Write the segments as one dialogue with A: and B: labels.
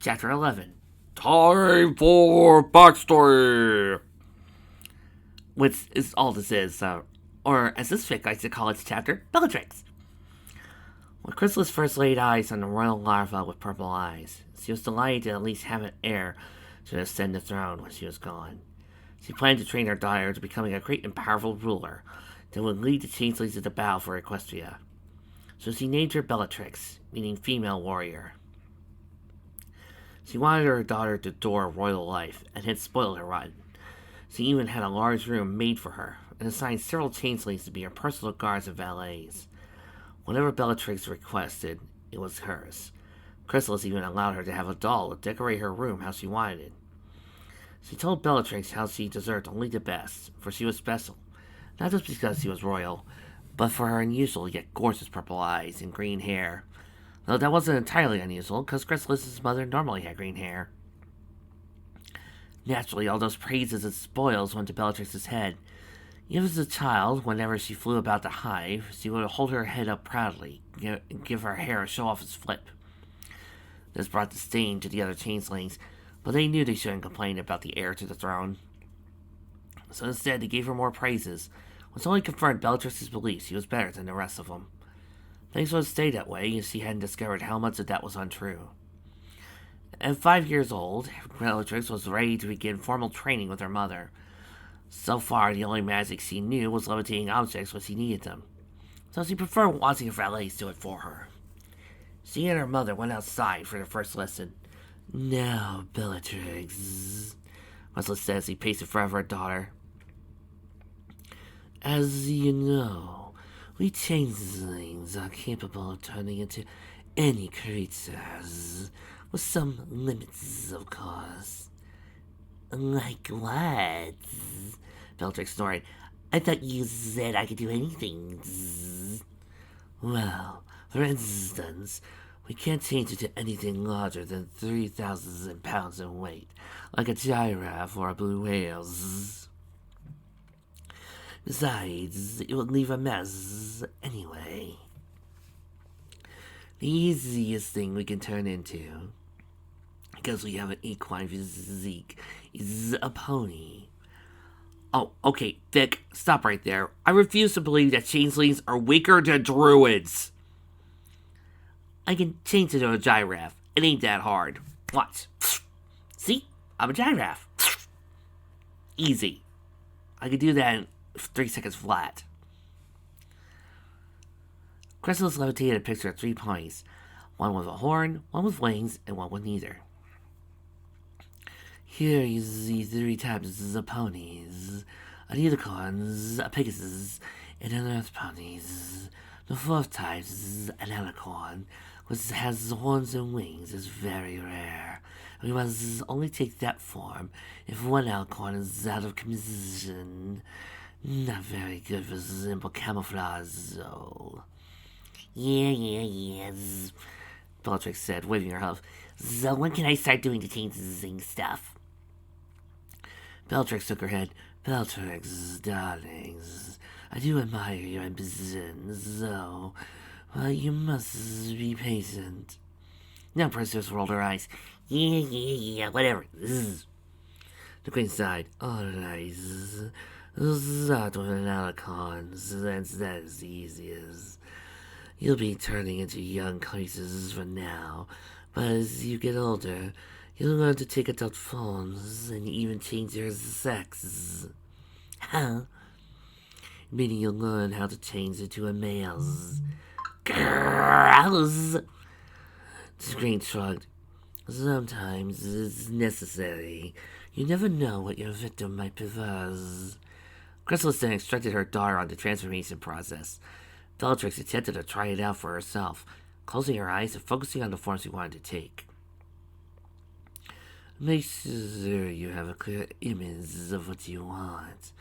A: Chapter 11. Time for backstory! Which is all this is, or as this fic likes to call its chapter, Bellatrix. When Chrysalis first laid eyes on the royal larva with purple eyes, she was delighted to at least have an heir to ascend the throne when she was gone. She planned to train her daughter to becoming a great and powerful ruler that would lead the changelings to the battle for Equestria. So she named her Bellatrix, meaning female warrior. She wanted her daughter to adore royal life and had spoiled her rotten. She even had a large room made for her and assigned several changelings to be her personal guards and valets. Whatever Bellatrix requested, it was hers. Chrysalis even allowed her to have a doll to decorate her room how she wanted it. She told Bellatrix how she deserved only the best, for she was special, not just because she was royal, but for her unusual yet gorgeous purple eyes and green hair. Though that wasn't entirely unusual, because Chrysalis's mother normally had green hair. Naturally, all those praises and spoils went to Bellatrix's head. Even as a child, whenever she flew about the hive, she would hold her head up proudly and give her hair a show-off flip. This brought disdain to the other changelings, but they knew they shouldn't complain about the heir to the throne. So instead, they gave her more praises, which only confirmed Bellatrix's belief she was better than the rest of them. Things would stay that way if she hadn't discovered how much of that was untrue. At 5 years old, Bellatrix was ready to begin formal training with her mother. So far, the only magic she knew was levitating objects when she needed them, so she preferred watching her valets do it for her. She and her mother went outside for their first lesson. "Now, Bellatrix," Wesley said as he paced in front of her daughter. "As you know, we changelings are capable of turning into any creatures, with some limits, of course." "Like what?" Bellatrix snorted. "I thought you said I could do anything." "Well, for instance, we can't change into anything larger than 3,000 pounds in weight, like a giraffe or a blue whale. Besides, it would leave a mess anyway. The easiest thing we can turn into, because we have an equine physique, is a pony." "Oh, okay, Vic, stop right there. I refuse to believe that changelings are weaker than druids." "I can change into a giraffe. It ain't that hard. Watch. See? I'm a giraffe. Easy. I can do that in 3 seconds flat." Chrysalis levitated a picture of 3 ponies, one with a horn, one with wings, and one with neither. "Here you see 3 types of ponies: a unicorn, a pegasus, and an earth ponies. The 4th type, an alicorn, which has horns and wings, is very rare. We must only take that form if one alicorn is out of commission. Not very good for simple camouflage, though." Yeah, Bellatrix said, waving her hoof. "So when can I start doing the changing stuff?" Bellatrix shook her head. "Bellatrix, darlings, I do admire your ambition, so, well, you must be patient." Now Princess rolled her eyes. Yeah, whatever. The queen sighed. "Alright, start with an alicorn, since that is the easiest. You'll be turning into young creatures for now, but as you get older, you'll learn to take adult forms and even change your sex." "Huh?" "Meaning you'll learn how to change into a male." "Gross!" The screen shrugged. "Sometimes it's necessary. You never know what your victim might prefer." Chrysalis then instructed her daughter on the transformation process. Bellatrix attempted to try it out for herself, closing her eyes and focusing on the form she wanted to take. "Make sure you have a clear image of what you want,"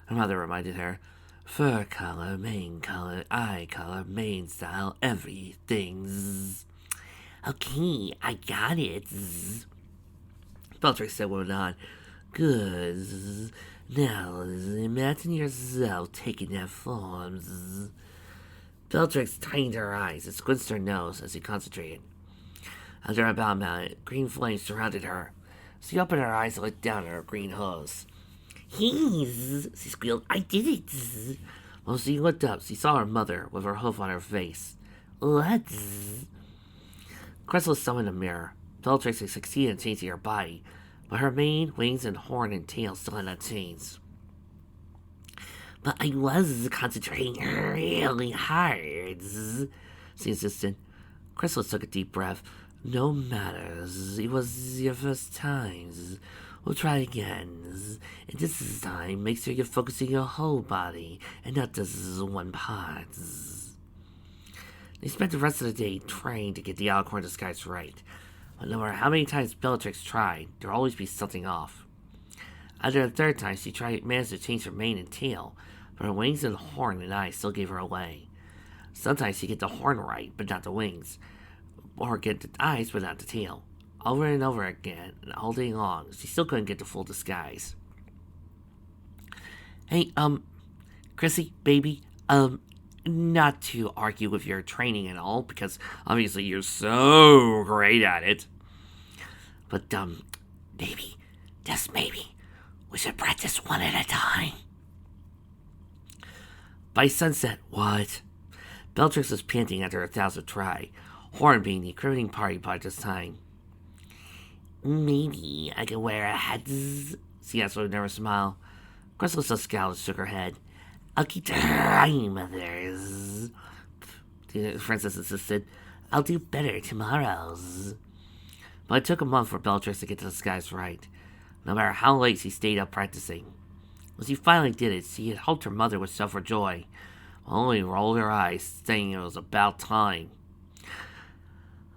A: her mother reminded her. "Fur color, mane color, eye color, mane style, everything." "Okay, I got it." Bellatrix said with a nod. "Good. Now, imagine yourself taking that form." Bellatrix tightened her eyes and squinted her nose as she concentrated. Under her bow mounted, green flames surrounded her. She opened her eyes and looked down at her green hose. He's, she squealed. I did it. When she looked up, she saw her mother with her hoof on her face. What? Chrysalis summoned a mirror. Bellatrix had succeeded in changing her body, but her mane, wings, and horn and tail still had not changed. But I was concentrating really hard, she insisted. Chrysalis took a deep breath. No matters. It was your first time. We'll try again. And this time, make sure you're focusing your whole body and not just one part. They spent the rest of the day trying to get the Alicorn disguise right. But no matter how many times Bellatrix tried, there'd always be something off. After the third time, she managed to change her mane and tail, but her wings and horn and eyes still gave her away. Sometimes she'd get the horn right, but not the wings, or get the eyes, but not the tail. Over and over again, and all day long, she still couldn't get the full disguise. Hey, Chrissy, baby, not to argue with your training and all, because obviously you're so great at it. But, maybe, just maybe, we should practice one at a time. By sunset, what? Bellatrix was panting after her 1,000th try, Horn being the cricketing party part this time. Maybe I could wear a hat, she asked with a nervous smile. Chrysalis scowled and shook her head. I'll keep trying, mothers. The princess insisted. I'll do better tomorrows. But it took a month for Bellatrix to get the disguise right, no matter how late she stayed up practicing. When she finally did it, she had hoped her mother would suffer joy, while only rolled her eyes, saying it was about time.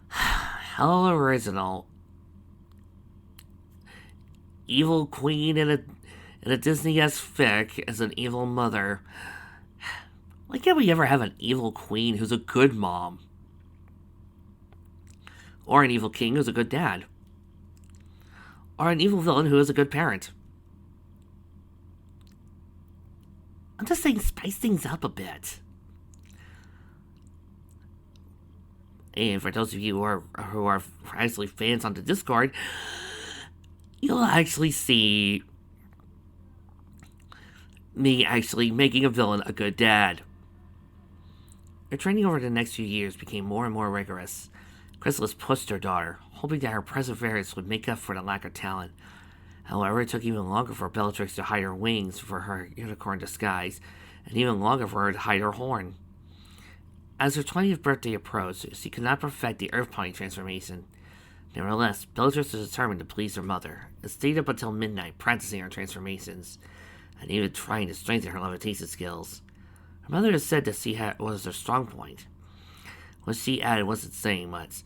A: How original. Evil queen in a Disney-esque fic as an evil mother. Why can't we ever have an evil queen who's a good mom? Or an evil king who's a good dad? Or an evil villain who is a good parent? I'm just saying, spice things up a bit. And for those of you who are actually fans on the Discord, you'll actually see me actually making a villain a good dad. Her training over the next few years became more and more rigorous. Chrysalis pushed her daughter, hoping that her perseverance would make up for the lack of talent. However, it took even longer for Bellatrix to hide her wings for her unicorn disguise, and even longer for her to hide her horn. As her 20th birthday approached, she could not perfect the Earth Pony transformation. Nevertheless, Bellatrix was determined to please her mother, and stayed up until midnight practicing her transformations, and even trying to strengthen her levitation skills. Her mother had said that she was her strong point. What she added wasn't saying much.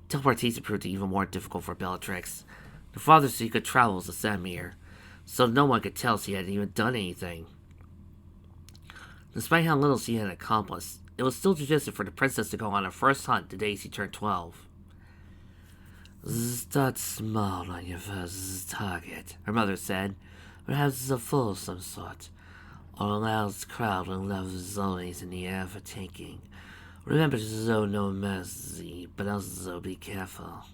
A: Teleportation proved even more difficult for Bellatrix. The farthest she could travel was the Samir, so no one could tell she had even done anything. Despite how little she had accomplished, it was still tradition for the princess to go on her first hunt the day she turned 12. Start small on your first target, her mother said. Perhaps a fool of some sort, or a loud crowd when love is always in the air for taking. Remember to show no mercy, but also be careful.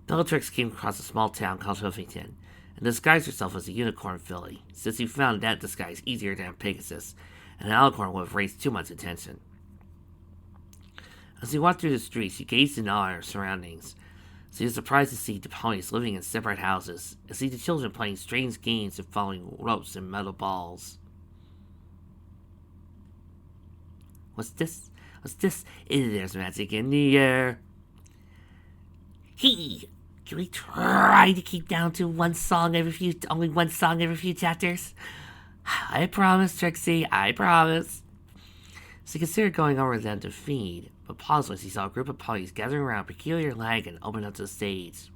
A: Bellatrix came across a small town called Huffington, and disguised herself as a unicorn filly, since she found that disguise easier than Pegasus, and an alicorn would have raised too much attention. As she walked through the streets, she gazed in awe at her surroundings. She was surprised to see the ponies living in separate houses, and see the children playing strange games and following ropes and metal balls. What's this? There's magic in the air. Hey, can we try to keep down to only one song every few chapters? I promise, Trixie, I promise. She considered going over to them to feed, but paused when she saw a group of ponies gathering around Peculiar Lag and open up to the stage.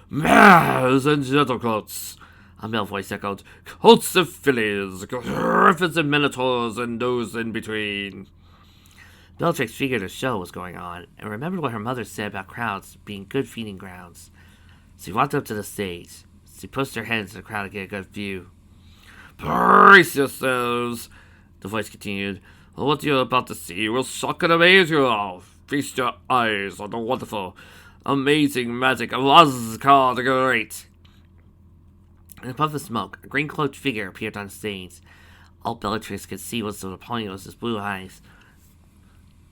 A: Mares and gentlecoats, a male voice echoed. Colts of fillies, griffins and minotaurs, and those in between. Bellatrix figured a show was going on, and remembered what her mother said about crowds being good feeding grounds. She walked up to the stage. She pushed her head into the crowd to get a good view. Brace yourselves, the voice continued. What you're about to see will shock and amaze you all.
B: feast your eyes on the wonderful, amazing magic of Oscar the Great.
A: In a puff of smoke, a green-cloaked figure appeared on stage. All Bellatrix could see was the Ponyo's blue eyes,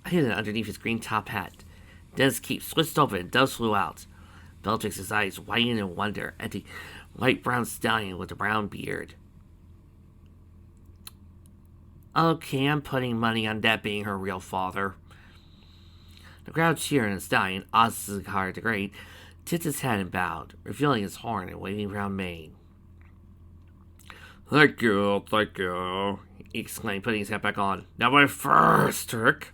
A: hidden underneath his green top hat. Den's keep switched open and doves flew out. Bellatrix's eyes widened in wonder at the light-brown stallion with the brown beard. Okay, I'm putting money on that being her real father. The crowd cheered, and the stallion, Oscar the Great, tipped his head and bowed, revealing his horn and waving brown mane.
B: Thank you, he exclaimed, putting his hat back on. Now my first trick.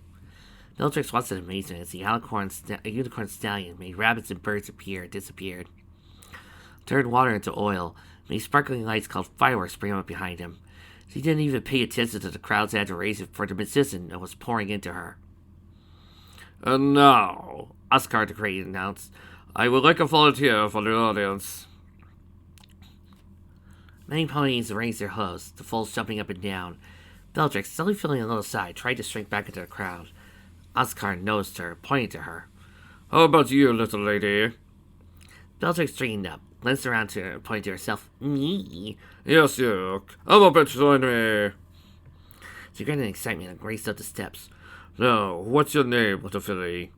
A: Bellatrix watched in amazement as the unicorn stallion made rabbits and birds disappeared, turned water into oil, made sparkling lights called fireworks spring up behind him. She didn't even pay attention to the crowd's adoration for the magician that was pouring into her.
B: And now, Oscar the Great announced, I would like a volunteer for the audience.
A: Many ponies raised their hooves, the foals jumping up and down. Bellatrix, suddenly feeling a little shy, tried to shrink back into the crowd. Oscar noticed her, pointing to her.
B: How about you, little lady?
A: Bellatrix straightened up, glanced around to her, and pointed to herself. Me?
B: Yes, you. Come up and join me.
A: She grinned in excitement and raced up the steps.
B: Now, what's your name, little filly?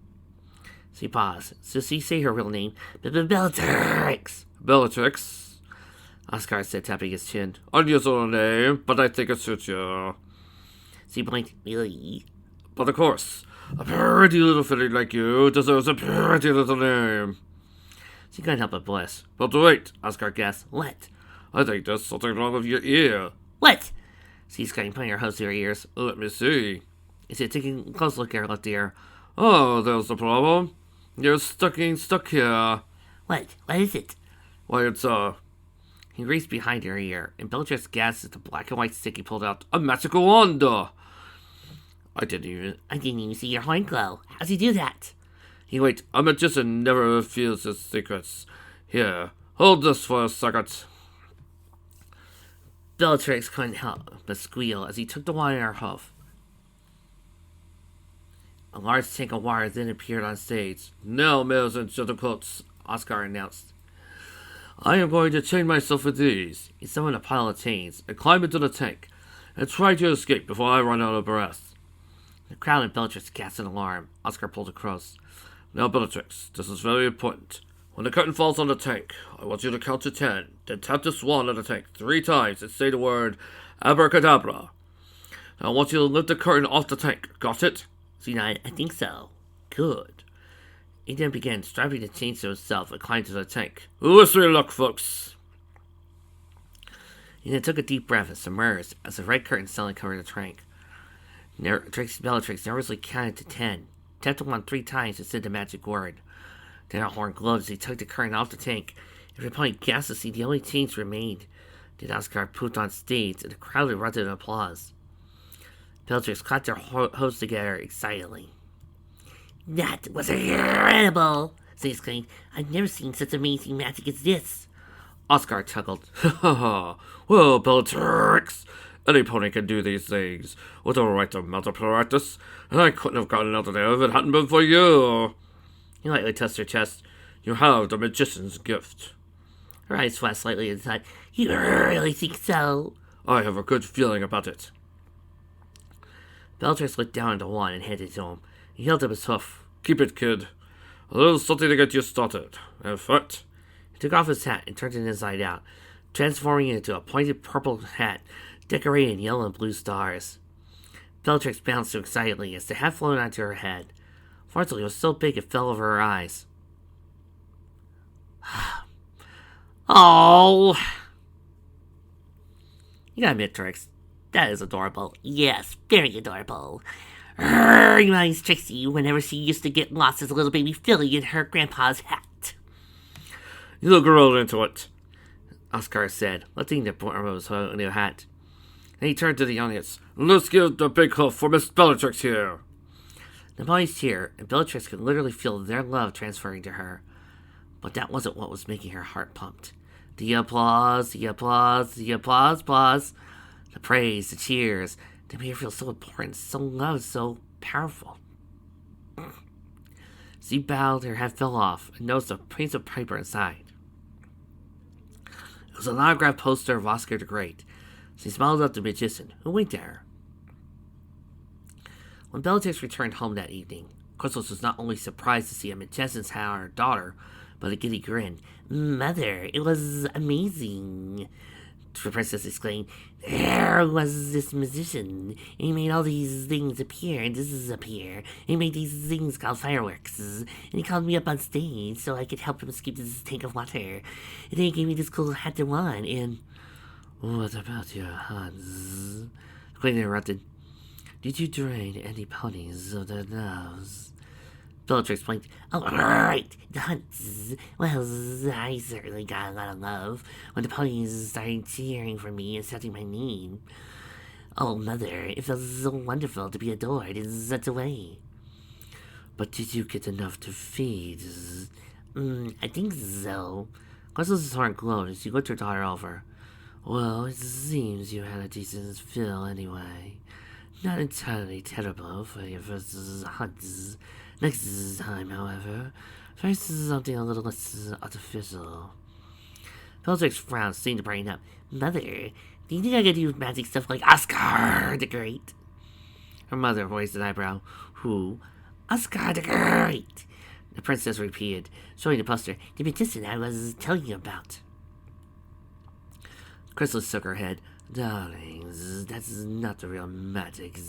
A: She paused. So she say her real name? Bellatrix.
B: Bellatrix?
A: Oscar said, tapping his chin.
B: Unusual name, but I think it suits you.
A: She blinked. Really?
B: But of course, a pretty little filly like you deserves a pretty little name.
A: She couldn't help but blush.
B: But wait,
A: Oscar gasped. What?
B: I think there's something wrong with your ear.
A: What? She exclaimed, putting her hose to her ears.
B: Let me see.
A: He said, taking a close look at her left ear.
B: Oh, there's the problem. You're stuck here.
A: What? What is it?
B: Why, it's
A: He raced behind her ear, and Bellatrix gasped at the black and white stick he pulled out.
B: A magical wand!
A: I didn't even see your horn glow. How'd you do that?
B: Wait, a magician never reveals his secrets. Here, hold this for a second.
A: Bellatrix couldn't help but squeal as he took the wand in her hoof. A large tank of water then appeared on stage.
B: Now, males and gentlecoats, Oscar announced. I am going to chain myself with these.
A: He summoned a pile of chains
B: and climb into the tank and try to escape before I run out of breath.
A: The crowd and Bellatrix gasped in alarm. Oscar pulled across.
B: Now, Bellatrix, this is very important. When the curtain falls on the tank, I want you to count to 10, then tap the swan on the tank 3 times and say the word abracadabra. Now, I want you to lift the curtain off the tank. Got it?
A: She nodded. I think so. Good. He then began strapping the chains to himself and climbed to the tank.
B: Wish me luck, folks.
A: He then took a deep breath and submerged as the red curtain suddenly covered the tank. Bellatrix nervously counted to 10, tapped the wand 3 times and said the magic word. Then her horn glowed as he took the curtain off the tank. Every pony gasped to see the only chains remained. Then Oscar pooped on stage, and the crowd erupted in applause. Bellatrix clapped their hose together excitedly. That was incredible! She exclaimed. I've never seen such amazing magic as this.
B: Oscar chuckled. Ha ha ha. Well, Bellatrix, any pony can do these things with the right amount of practice, and I couldn't have gotten out of there if it hadn't been for you.
A: He lightly touched her chest.
B: You have the magician's gift.
A: Her eyes flashed slightly and thought, You really think so?
B: I have a good feeling about it.
A: Bellatrix looked down at the wand and handed it to him. He held up his hoof.
B: Keep it, kid. A little something to get you started. In fact,
A: he took off his hat and turned it inside out, transforming it into a pointed purple hat decorated in yellow and blue stars. Bellatrix bounced excitedly as the hat floated onto her head. Fortunately, it was so big it fell over her eyes. Oh! You gotta admit, Trix, that is adorable. Yes, very adorable. Reminds Trixie whenever she used to get lost as a little baby filly in her grandpa's hat.
B: You'll grow into it,
A: Oscar said, lifting the bottom of his new hat.
B: Then he turned to the audience. Let's give the big hoof for Miss Bellatrix here.
A: The boys cheered, and Bellatrix could literally feel their love transferring to her. But that wasn't what was making her heart pumped. The applause, the applause, the applause. The praise, the cheers. They made her feel so important, so loved, so powerful. She bowed, her head fell off, and noticed a piece of paper inside. It was an autographed poster of Oscar the Great. She smiled at the magician, who winked at her. When Bellatrix returned home that evening, Chrysalis was not only surprised to see a magician's hat on her daughter, but a giddy grin. "Mother, it was amazing," the princess exclaimed. "There was this magician. He made all these things appear, and this is appear. He made these things called fireworks, and he called me up on stage so I could help him escape this tank of water. And then he gave me this cool hat and wand, and..." "What about your Hans?" The queen interrupted. "Did you drain any ponies of their loves?" Bellatrix blinked. "Oh, right, the hunts. Well, I certainly got a lot of love when the ponies started cheering for me and shouting my name. Oh, Mother, it feels so wonderful to be adored in such a way." "But did you get enough to feed?" I think so." Crystal's heart glowed as she looked her daughter over. "Well, it seems you had a decent fill anyway. Not entirely terrible for your first hunts. Next time, however, try something a little less artificial." Bellatrix frowned, seemed to brighten up. "Mother, do you think I could do magic stuff like Oscar the Great?" Her mother raised an eyebrow. "Who?" "Oscar the Great," the princess repeated, showing the poster. "The magician I was telling you about." Chrysalis shook her head. "Darlings, that's not the real magic.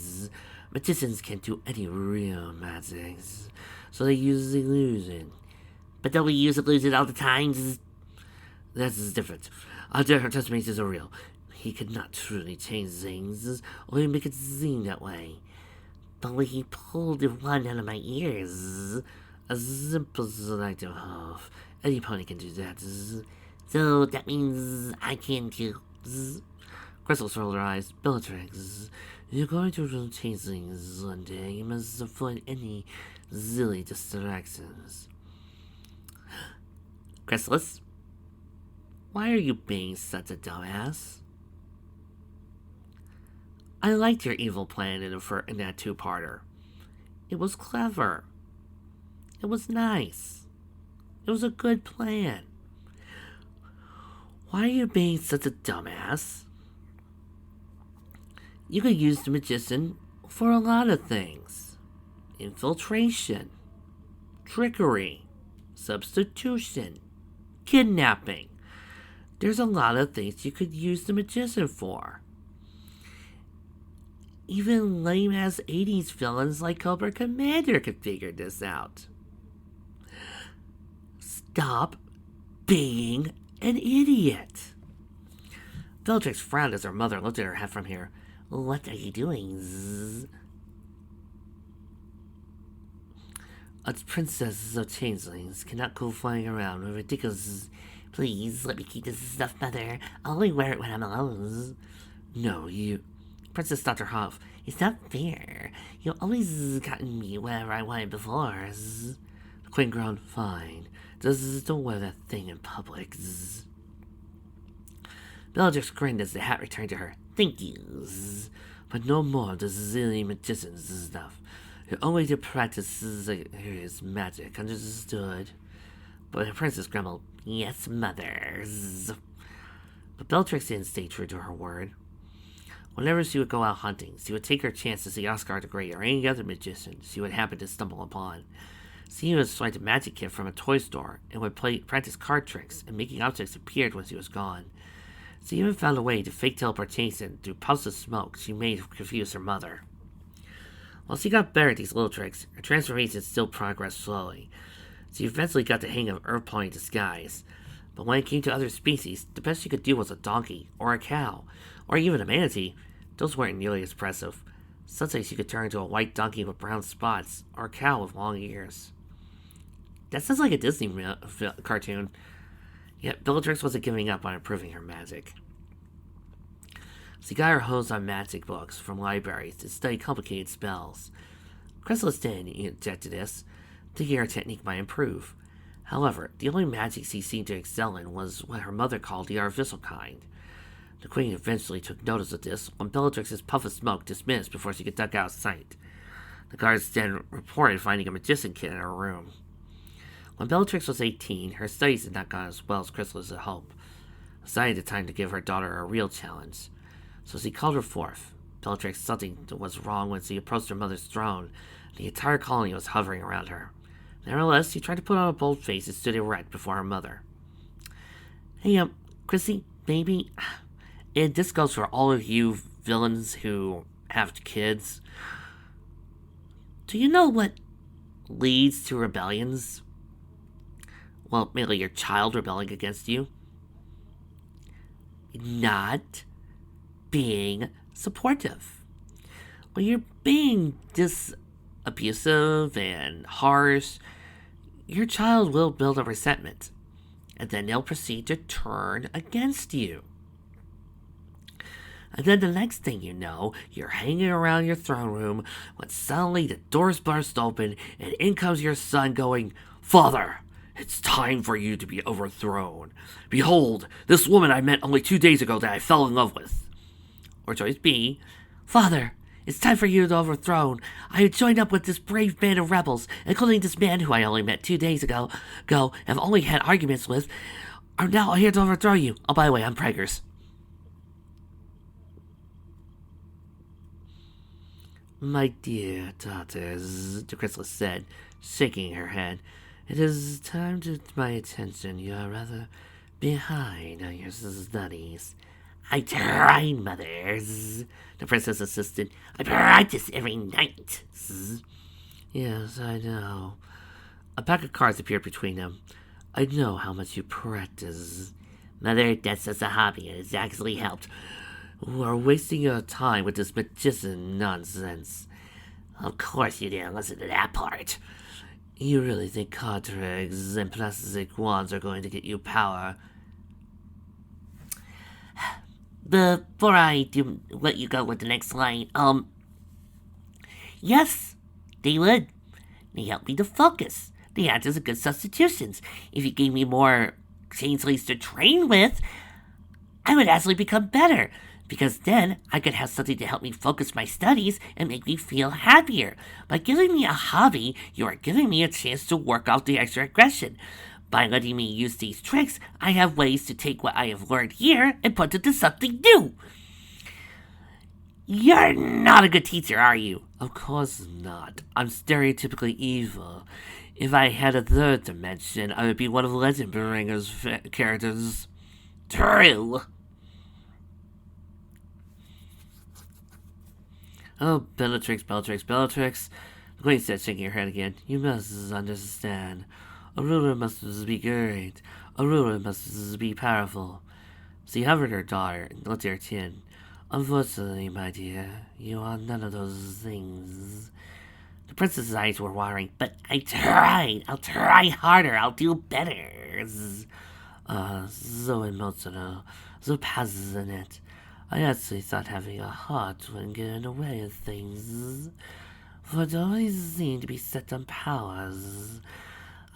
A: Magicians can't do any real magic, so they use illusion." "But don't we use illusion all the time?" "That's different. Our transformations are real. He could not truly change things, or make it seem that way." "But when he pulled the wand out of my ears..." "A simple select of half. Any pony can do that." "So that means I can too." Crystal rolled her eyes. "Bellatrix, you're going to change things one day. You must avoid any silly distractions." "Chrysalis, why are you being such a dumbass?" "I liked your evil plan in that two-parter. It was clever. It was nice. It was a good plan. Why are you being such a dumbass? You could use the magician for a lot of things. Infiltration, trickery, substitution, kidnapping. There's a lot of things you could use the magician for. Even lame-ass 80s villains like Cobra Commander could figure this out. Stop being an idiot." Bellatrix frowned as her mother looked at her head from here. "What are you doing?" "Us princesses of changelings cannot go flying around with ridiculous..." "Please, let me keep this stuff, Mother. I'll only wear it when I'm alone." "No, you..." Princess stopped her off. "It's not fair. You've always gotten me whatever I wanted before." The queen groaned. "Fine. Just don't wear that thing in public." Bellatrix grinned as the hat returned to her. "Thank you. But no more of the silly magician's stuff. You're only to practice his magic, understood?" But the princess grumbled. "Yes, Mother." But Bellatrix didn't stay true to her word. Whenever she would go out hunting, she would take her chance to see Oscar the Great or any other magician she would happen to stumble upon. She would select a magic kit from a toy store and would practice card tricks and making objects appear when she was gone. She even found a way to fake teleportation through puffs of smoke she made to confuse her mother. While she got better at these little tricks, her transformation still progressed slowly. She eventually got the hang of Earth Pony disguise, but when it came to other species, the best she could do was a donkey, or a cow, or even a manatee. Those weren't nearly as impressive. Sometimes she could turn into a white donkey with brown spots, or a cow with long ears. That sounds like a Disney cartoon. Yet Bellatrix wasn't giving up on improving her magic. She got her hose on magic books from libraries to study complicated spells. Chrysalis didn't object to this, thinking her technique might improve. However, the only magic she seemed to excel in was what her mother called the artificial kind. The queen eventually took notice of this when Bellatrix's puff of smoke dismissed before she could duck out of sight. The guards then reported finding a magician kit in her room. When Bellatrix was 18, her studies had not gone as well as Chrysalis had hoped. Society had time to give her daughter a real challenge. So she called her forth. Bellatrix something was wrong when she approached her mother's throne. The entire colony was hovering around her. Nevertheless, she tried to put on a bold face and stood erect before her mother. Hey, Chrissy, baby, and this goes for all of you villains who have kids. Do you know what leads to rebellions? Well, mainly your child rebelling against you. Not being supportive. When you're being abusive and harsh, your child will build a resentment, and then they'll proceed to turn against you. And then the next thing you know, you're hanging around your throne room when suddenly the doors burst open and in comes your son going, "Father, it's time for you to be overthrown. Behold, this woman I met only 2 days ago that I fell in love with." Or choice B, "Father, it's time for you to overthrown. I have joined up with this brave band of rebels, including this man who I only met 2 days ago, have only had arguments with. I'm now here to overthrow you. Oh, by the way, I'm Preggers." "My dear daughters," the Chrysalis said, shaking her head, "it is time to my attention. You are rather behind on your studies." "I try, mothers," the princess insisted. "I practice every night." "Yes, I know." A pack of cards appeared between them. "I know how much you practice." "Mother, that's just a hobby. It has actually helped." "You are wasting your time with this magician nonsense." "Of course you didn't listen to that part." "You really think card tricks and plastic wands are going to get you power?" Before I do let you go with the next line, yes, they would. They help me to focus. They act as a good substitutions. If you gave me more changelings to train with, I would actually become better. Because then I could have something to help me focus my studies and make me feel happier. By giving me a hobby, you are giving me a chance to work out the extra aggression. By letting me use these tricks, I have ways to take what I have learned here and put it to something new. You're not a good teacher, are you? Of course not. I'm stereotypically evil. If I had a third dimension, I would be one of Legend Bringer's characters. True. Oh, Bellatrix. The queen said, shaking her head again. You must understand. A ruler must be great. A ruler must be powerful. She hovered her daughter and looked at her chin. Unfortunately, my dear, you are none of those things. The princess's eyes were watering. But I tried. I'll try harder. I'll do better. So emotional. So passionate. I actually thought having a heart wouldn't get in the way of things. For it always seemed to be set on powers.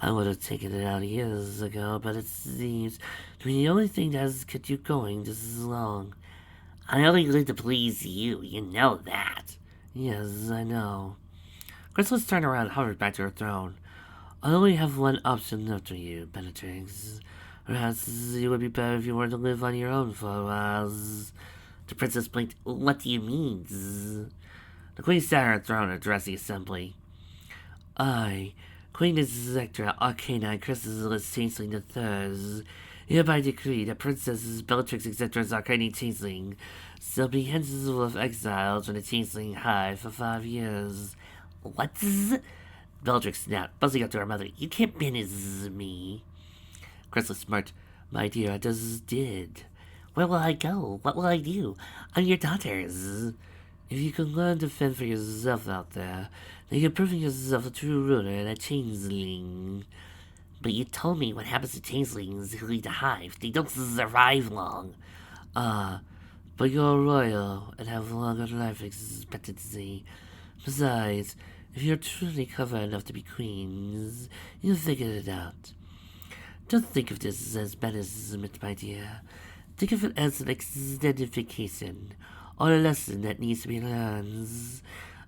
A: I would have taken it out years ago, but it seems to be the only thing that has kept you going this long. I only live to please you, you know that. Yes, I know. Chrysalis turned around and hovered back to her throne. I only have one option left for you, Bellatrix. Perhaps it would be better if you were to live on your own for a while. The princess blinked. What do you mean? The queen sat on her throne and addressed the assembly. I, Queen Exectra Arcana Chrysalis Changeling III, hereby decree that Princess Bellatrix Exectra's Arcane Changeling shall be henceforth exiled from the Changeling Hive for 5 years. What? Bellatrix snapped, buzzing up to her mother. You can't banish me. Chrysalis smirked. My dear, I just did. Where will I go? What will I do? I'm your daughters. If you can learn to fend for yourself out there, then you're proving yourself a true ruler and a changeling. But you told me what happens to changelings who leave the hive. They don't survive long. But you're royal and have longer life expectancy. Besides, if you're truly clever enough to be queens, you'll figure it out. Don't think of this as banishment, my dear. Think of it as an extended vacation, or a lesson that needs to be learned.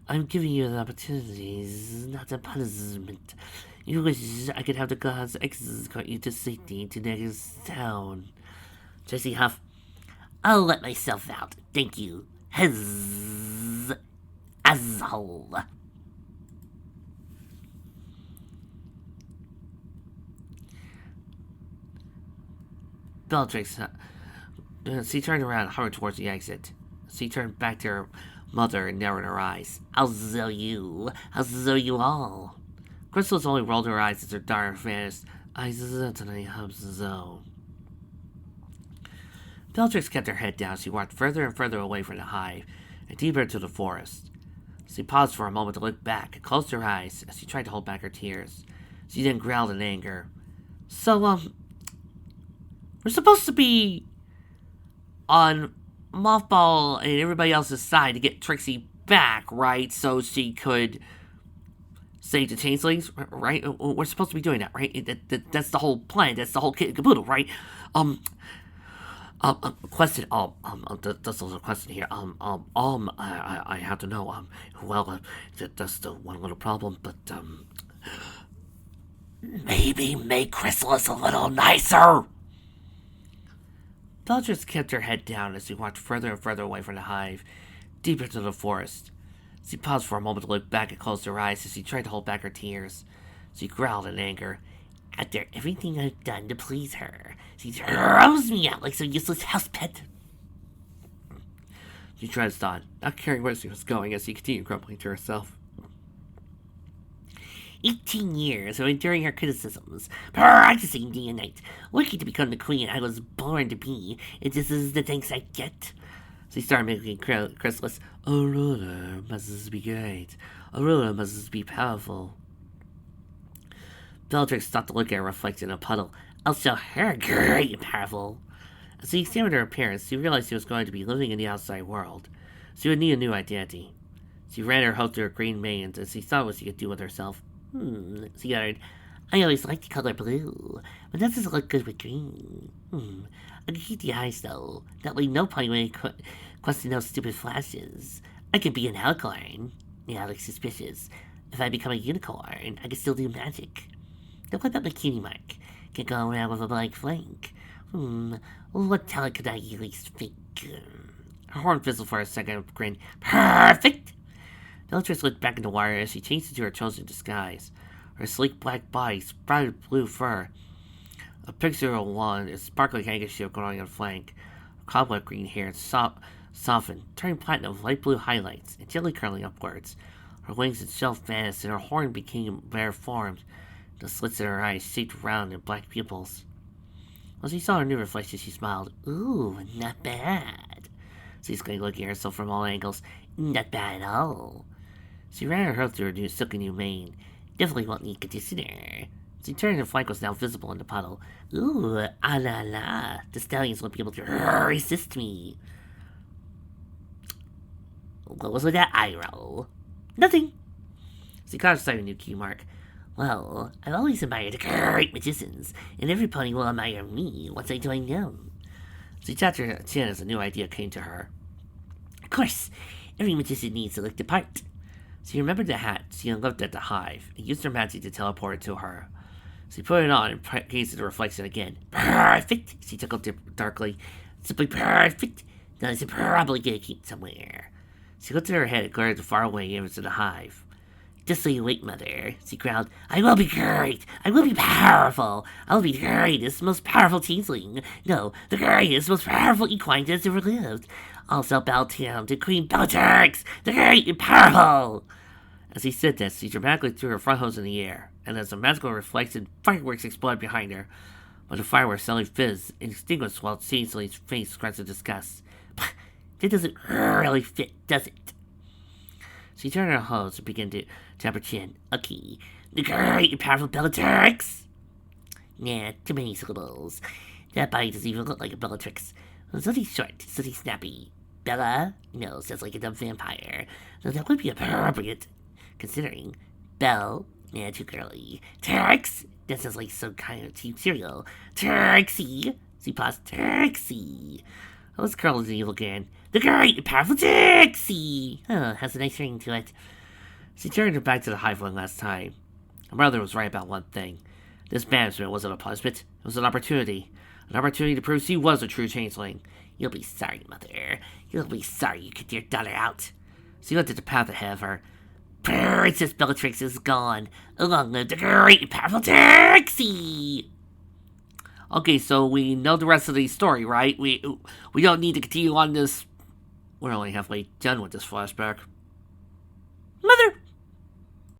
A: I'm giving you an opportunity, not a punishment. You wish I could have the gods escort you to safety to next town. Jesse Huff. I'll let myself out. Thank you. Hez. Asshole. Bellatrix. She turned around, hurried towards the exit. She turned back to her mother and narrowed her eyes. I'll show you. I'll show you all. Chrysalis only rolled her eyes as her daughter vanished. I certainly hope so. Bellatrix kept her head down. She walked further and further away from the hive and deeper into the forest. She paused for a moment to look back and closed her eyes as she tried to hold back her tears. She then growled in anger. So, we're supposed to be on Mothball and everybody else's side to get Trixie back, right? So she could save the Changelings, right? We're supposed to be doing that, right? That's the whole plan. That's the whole kit and caboodle, right? Question. That's also a question here. I have to know. That's the one little problem, but maybe make Chrysalis a little nicer. Bellatrix kept her head down as she walked further and further away from the hive, deeper into the forest. She paused for a moment to look back and closed her eyes as she tried to hold back her tears. She growled in anger. After everything I've done to please her, she throws me out like some useless house pet. She trudged on, not caring where she was going as she continued grumbling to herself. 18 years of enduring her criticisms, practicing day and night, working to become the queen I was born to be, and this is the thanks I get. She started making Chrysalis. A ruler must be great. A ruler must be powerful. Bellatrix stopped to look at her reflection in a puddle. I'll show her great and powerful. As she examined her appearance, she realized she was going to be living in the outside world. She would need a new identity. She ran her hope through her green veins as she thought what she could do with herself. She uttered, I always liked the color blue, but that doesn't look good with green. I can keep the eyes, though. That way no point when I question those stupid flashes. I could be an alicorn. Yeah, I look suspicious. If I become a unicorn, I can still do magic. Then what about my cutie mark? Can go around with a blank flank. What talent could I at least fake? Her horn fizzled for a second and grinned. Perfect! Bellatrix looked back in the wire as she changed into her chosen disguise. Her sleek black body sprouted blue fur, a picture of a wand, a sparkling handkerchief growing on flank. Her cobweb green hair softened, turning platinum with light blue highlights and gently curling upwards. Her wings and shell vanished, and her horn became bare formed. The slits in her eyes shaped round and black pupils. When she saw her new reflection, she smiled. Ooh, not bad. She exclaimed, looking at herself from all angles. Not bad at all. She ran her hair through her silky new mane. Definitely won't need conditioner. She turned, her flank was now visible in the puddle. Ooh, ah la la. The stallions won't be able to resist me. What was with that eye roll? Nothing. She caught sight of a new key mark. Well, I've always admired the great magicians, and every pony will admire me once I join them. She tapped her chin as a new idea came to her. Of course, every magician needs to look the part. She remembered the hat she had left at the hive, and used her magic to teleport it to her. She put it on and gazed at the reflection again. Perfect! She chuckled darkly. Simply perfect! Now it's probably gonna keep somewhere. She lifted her head and glared at the faraway image of the hive. Just so you wait, Mother, she growled. I will be great! I will be powerful! I will be the greatest, most powerful changeling. No, the greatest, most powerful equine that has ever lived. I'll sell Belltown to Queen Bellatrix, the great and powerful! As he said this, she dramatically threw her front hose in the air, and as a magical reflection, fireworks exploded behind her. But the fireworks suddenly fizzed and extinguished while Changeling's face scratched in disgust. That doesn't really fit, does it? She turned her hose and began to tap her chin. Okay, the great and powerful Bellatrix! Nah, too many syllables. That body doesn't even look like a Bellatrix. Something short, something snappy. Bella? No, sounds like a dumb vampire. So that would be appropriate, considering. Belle? Nah, too girly. Trix? That sounds like some kind of cheap cereal. Trixie? She paused. Trixie! Let's curl as evil again. The great and powerful Trixie! Has a nice ring to it. She turned her back to the hive one last time. My mother was right about one thing. This banishment wasn't a punishment. It was an opportunity. An opportunity to prove she was a true changeling. You'll be sorry, Mother. You'll be sorry you kicked your daughter out. She went to the path ahead of her. Princess Bellatrix is gone. Long live the great and powerful Trixie! Okay, so we know the rest of the story, right? We don't need to continue on this. We're only halfway done with this flashback.
C: Mother,